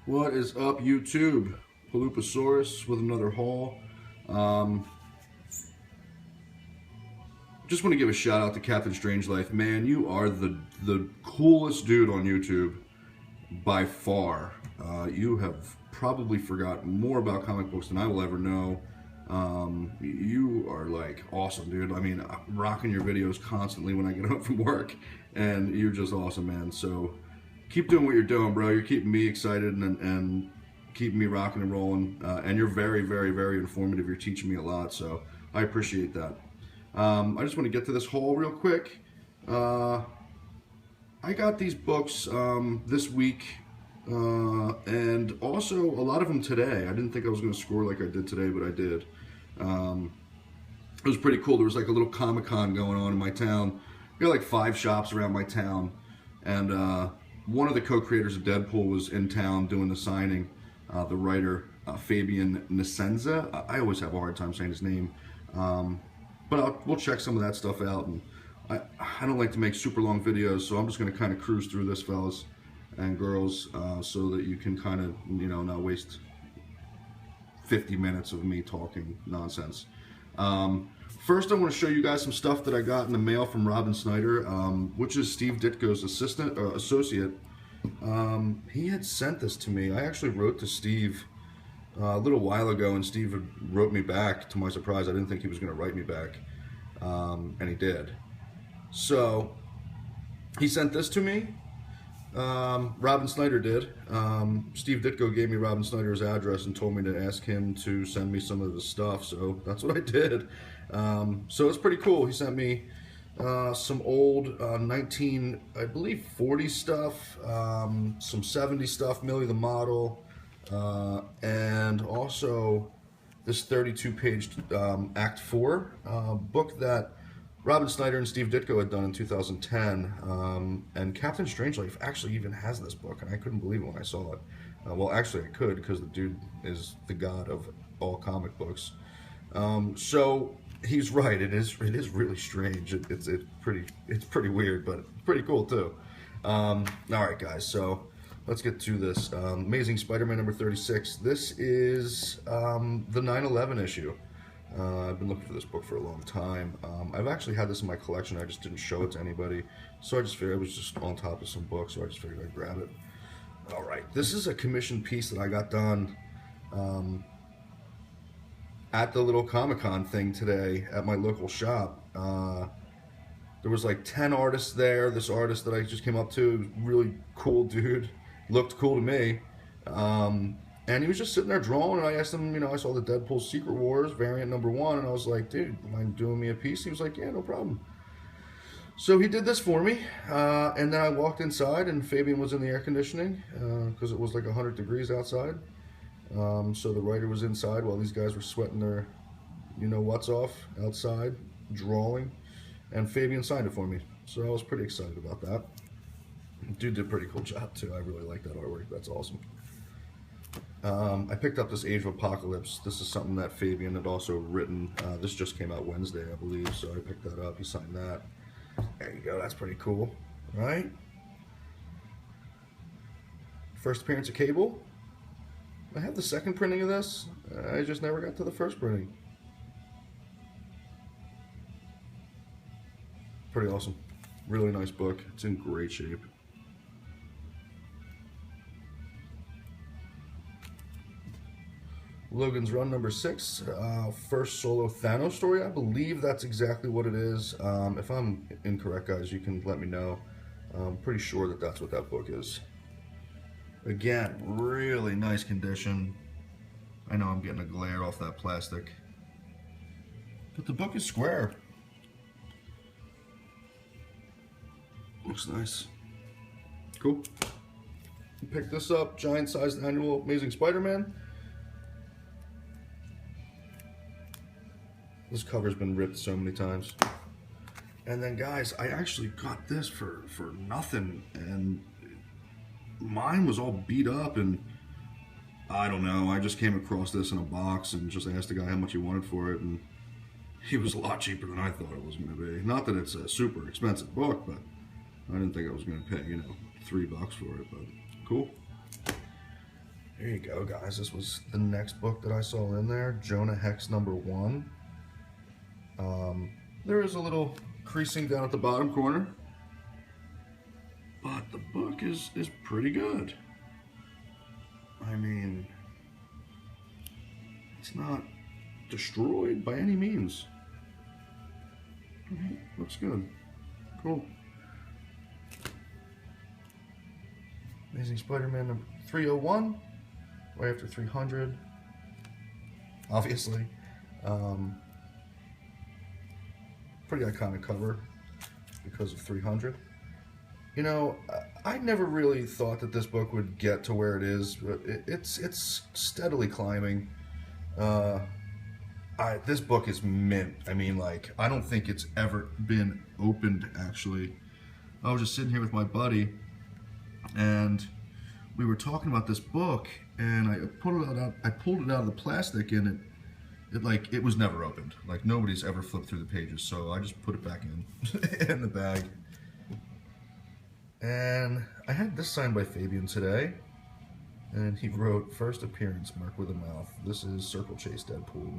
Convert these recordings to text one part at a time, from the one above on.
What is up, YouTube? Paloopasaurus with another haul. Just want to give a shout out to Captain Strangelife. Man, you are the coolest dude on YouTube by far. You have probably forgotten more about comic books than I will ever know. You are like awesome, dude. I mean, I'm rocking your videos constantly when I get home from work, and you're just awesome, man. So keep doing what you're doing, bro. You're keeping me excited and keeping me rocking and rolling. And you're very, very, very informative. You're teaching me a lot, so I appreciate that. I just want to get to this haul real quick. I got these books this week, and also a lot of them today. I didn't think I was going to score like I did today, but I did. It was pretty cool. There was like a little Comic-Con going on in my town. We got like 5 shops around my town, and one of the co-creators of Deadpool was in town doing the signing. The writer Fabian Nicieza. I always have a hard time saying his name, but we'll check some of that stuff out. And I don't like to make super long videos, so I'm just going to kind of cruise through this, fellas and girls, so that you can kind of, you know, not waste 50 minutes of me talking nonsense. First, I want to show you guys some stuff that I got in the mail from Robin Snyder, which is Steve Ditko's associate. He had sent this to me. I actually wrote to Steve a little while ago, and Steve wrote me back. To my surprise, I didn't think he was going to write me back, and he did. So he sent this to me. Robin Snyder did. Steve Ditko gave me Robin Snyder's address and told me to ask him to send me some of his stuff, so that's what I did. So it's pretty cool. He sent me some old 40 stuff, some 70 stuff, Millie the Model, and also this 32-page Act 4 book that Robin Snyder and Steve Ditko had done in 2010, and Captain Strangelife actually even has this book, and I couldn't believe it when I saw it. Well, actually I could, because the dude is the god of all comic books. So he's right. It is really strange. It's pretty weird, but pretty cool too. All right, guys. So let's get to this. Amazing Spider-Man number 36. This is the 9/11 issue. I've been looking for this book for a long time. I've actually had this in my collection. I just didn't show it to anybody, so I just figured it was just on top of some books, so I just figured I'd grab it. All right, this is a commissioned piece that I got done at the little Comic-Con thing today at my local shop. There was like 10 artists there. This artist that I just came up to, really cool dude, looked cool to me. And he was just sitting there drawing, and I asked him, you know, I saw the Deadpool Secret Wars variant number 1, and I was like, dude, mind doing me a piece? He was like, yeah, no problem. So he did this for me, and then I walked inside, and Fabian was in the air conditioning, because it was like 100 degrees outside. So the writer was inside while these guys were sweating their, you know what's off outside, drawing, and Fabian signed it for me. So I was pretty excited about that. Dude did a pretty cool job too. I really like that artwork. That's awesome. I picked up this Age of Apocalypse. This is something that Fabian had also written. This just came out Wednesday, I believe, so I picked that up. He signed that. There you go. That's pretty cool, right? First appearance of Cable. I have the second printing of this. I just never got to the first printing. Pretty awesome. Really nice book. It's in great shape. Logan's Run number 6, first solo Thanos story. I believe that's exactly what it is. If I'm incorrect, guys, you can let me know. I'm pretty sure that that's what that book is. Again, really nice condition. I know I'm getting a glare off that plastic, but the book is square. Looks nice. Cool. Pick this up, giant-sized annual Amazing Spider-Man. This cover's been ripped so many times. And then, guys, I actually got this for nothing, and mine was all beat up, and I don't know, I just came across this in a box and just asked the guy how much he wanted for it, and he was a lot cheaper than I thought it was going to be. Not that it's a super expensive book, but I didn't think I was going to pay, you know, $3 for it, but cool. There you go, guys. This was the next book that I saw in there, Jonah Hex #1. There is a little creasing down at the bottom corner, but the book is pretty good. I mean, it's not destroyed by any means. Looks good. Cool. Amazing Spider-Man number 301, right after 300, obviously. Pretty iconic cover because of 300. You know, I never really thought that this book would get to where it is, but it's steadily climbing. This book is mint. I mean, like, I don't think it's ever been opened, actually. I was just sitting here with my buddy, and we were talking about this book, and I pulled it out of the plastic, and it was never opened. Like, nobody's ever flipped through the pages, so I just put it back in the bag. And I had this signed by Fabian today, and he wrote, "First appearance, Merc with a Mouth." This is Circle Chase Deadpool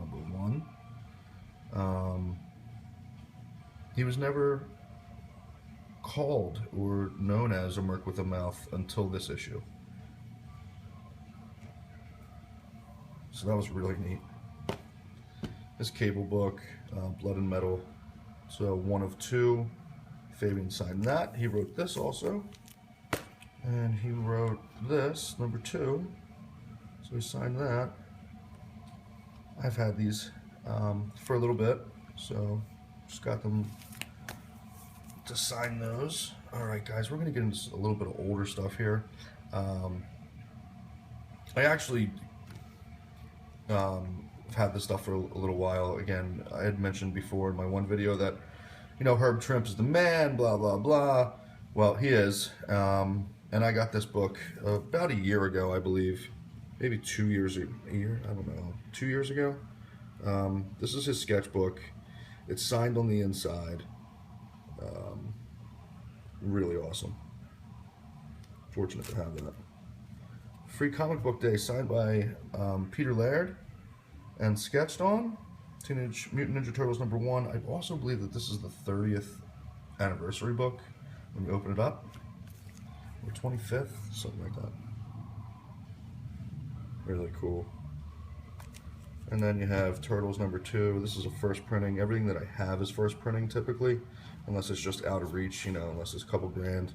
#1. He was never called or known as a Merc with a Mouth until this issue. So that was really neat. This Cable book, Blood and Metal, so 1 of 2. Fabian signed that. He wrote this also, and he wrote this, #2, so he signed that. I've had these for a little bit, so just got them to sign those. Alright guys, we're going to get into a little bit of older stuff here. I actually I've had this stuff for a little while. Again, I had mentioned before in my one video that, you know, Herb Trimpe is the man, blah, blah, blah. Well, he is. And I got this book about a year ago, I believe. Maybe 2 years, a year? I don't know. 2 years ago? This is his sketchbook. It's signed on the inside. Really awesome. Fortunate to have that. Free Comic Book Day, signed by Peter Laird and sketched on Teenage Mutant Ninja Turtles #1. I also believe that this is the 30th anniversary book when you open it up, or 25th, something like that. Really cool. And then you have Turtles #2. This is a first printing. Everything that I have is first printing typically, unless it's just out of reach, you know, unless it's a couple grand.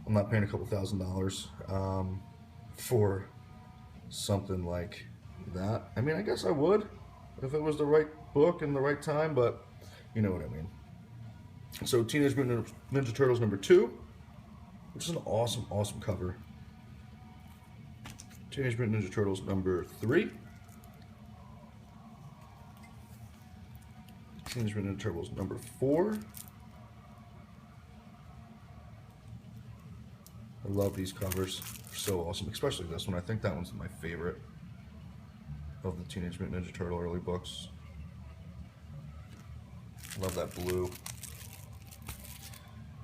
I'm not paying a couple $1,000s for something like that. I mean, I guess I would if it was the right book and the right time, but you know what I mean. So Teenage Mutant Ninja Turtles #2, which is an awesome, awesome cover. Teenage Mutant Ninja Turtles #3. Teenage Mutant Ninja Turtles #4. I love these covers. They're so awesome, especially this one. I think that one's my favorite of the Teenage Mutant Ninja Turtle early books. Love that blue.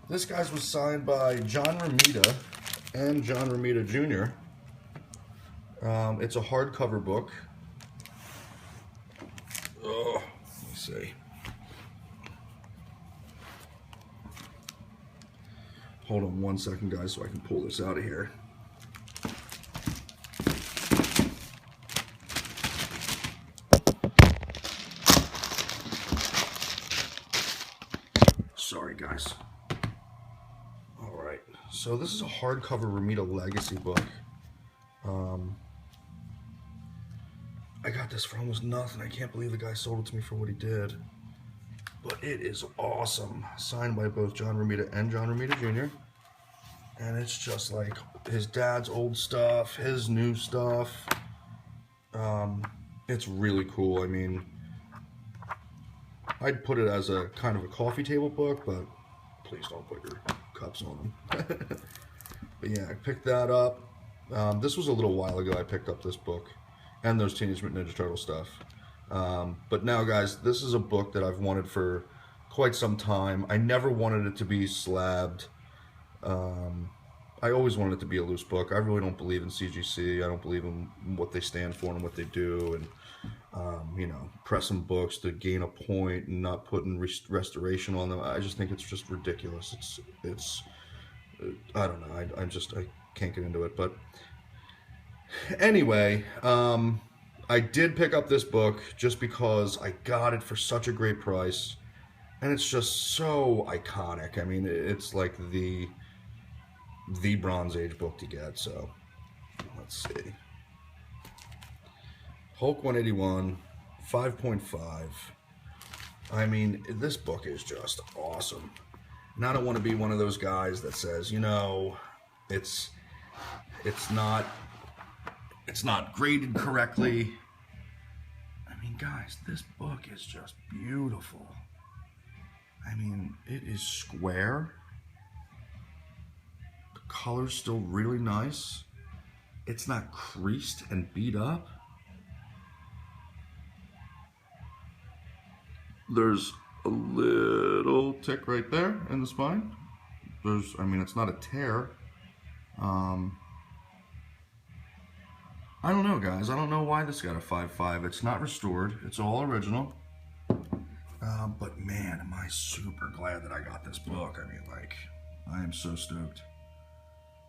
This guy's was signed by John Romita and John Romita Jr. It's a hardcover book. Oh, let me see. Hold on 1 second, guys, so I can pull this out of here. Sorry, guys. Alright, so this is a hardcover Romita Legacy book. I got this for almost nothing. I can't believe the guy sold it to me for what he did. But it is awesome. Signed by both John Romita and John Romita Jr. And it's just like his dad's old stuff, his new stuff. It's really cool. I mean, I'd put it as a kind of a coffee table book, but please don't put your cups on them. But yeah, I picked that up. This was a little while ago I picked up this book and those Teenage Mutant Ninja Turtle stuff. But now, guys, this is a book that I've wanted for quite some time. I never wanted it to be slabbed. I always wanted it to be a loose book. I really don't believe in CGC. I don't believe in what they stand for and what they do, and you know, pressing books to gain a point and not putting restoration on them. I just think it's just ridiculous. It's I don't know. I can't get into it. But anyway, I did pick up this book just because I got it for such a great price, and it's just so iconic. I mean, it's like the Bronze Age book to get. So let's see. Hulk 181, 5.5. I mean, this book is just awesome. And I don't want to be one of those guys that says, you know, it's not graded correctly. I mean, guys, this book is just beautiful. I mean, it is square. The color's still really nice. It's not creased and beat up. There's a little tick right there in the spine. I mean, it's not a tear. I don't know, guys. I don't know why this got a 5.5. It's not restored. It's all original. But man, am I super glad that I got this book. I mean, like, I am so stoked.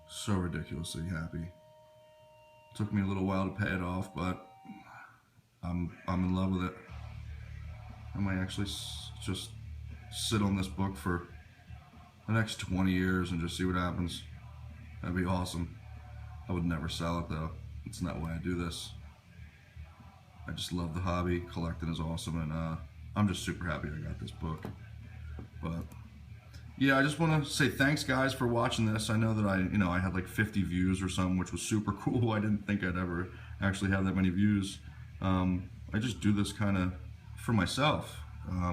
So ridiculously happy. Took me a little while to pay it off, but I'm in love with it. I might actually just sit on this book for the next 20 years and just see what happens. That'd be awesome. I would never sell it though. It's not why I do this. I just love the hobby. Collecting is awesome, and I'm just super happy I got this book. But yeah, I just want to say thanks, guys, for watching this. I know that I had like 50 views or something, which was super cool. I didn't think I'd ever actually have that many views. I just do this kind of for myself,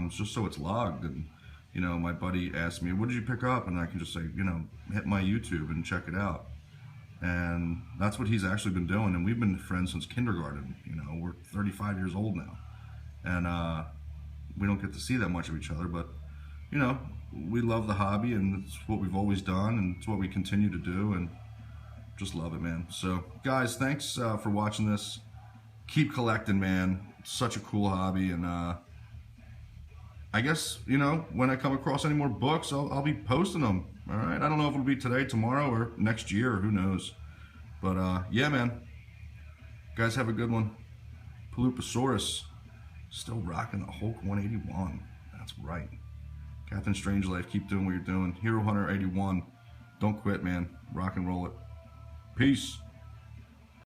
just so it's logged. And you know, my buddy asked me, what did you pick up? And I can just say, you know, hit my YouTube and check it out. And that's what he's actually been doing. And we've been friends since kindergarten. You know, we're 35 years old now. And we don't get to see that much of each other, but you know, we love the hobby, and it's what we've always done, and it's what we continue to do, and just love it, man. So guys, thanks for watching this. Keep collecting, man. It's such a cool hobby, and I guess, you know, when I come across any more books, I'll be posting them. All right, I don't know if it'll be today, tomorrow, or next year, or who knows. But yeah, man. Guys, have a good one. Palupasaurus, still rocking the Hulk 181. That's right. Captain Strangelove, keep doing what you're doing. Hero Hunter 81, don't quit, man. Rock and roll it. Peace.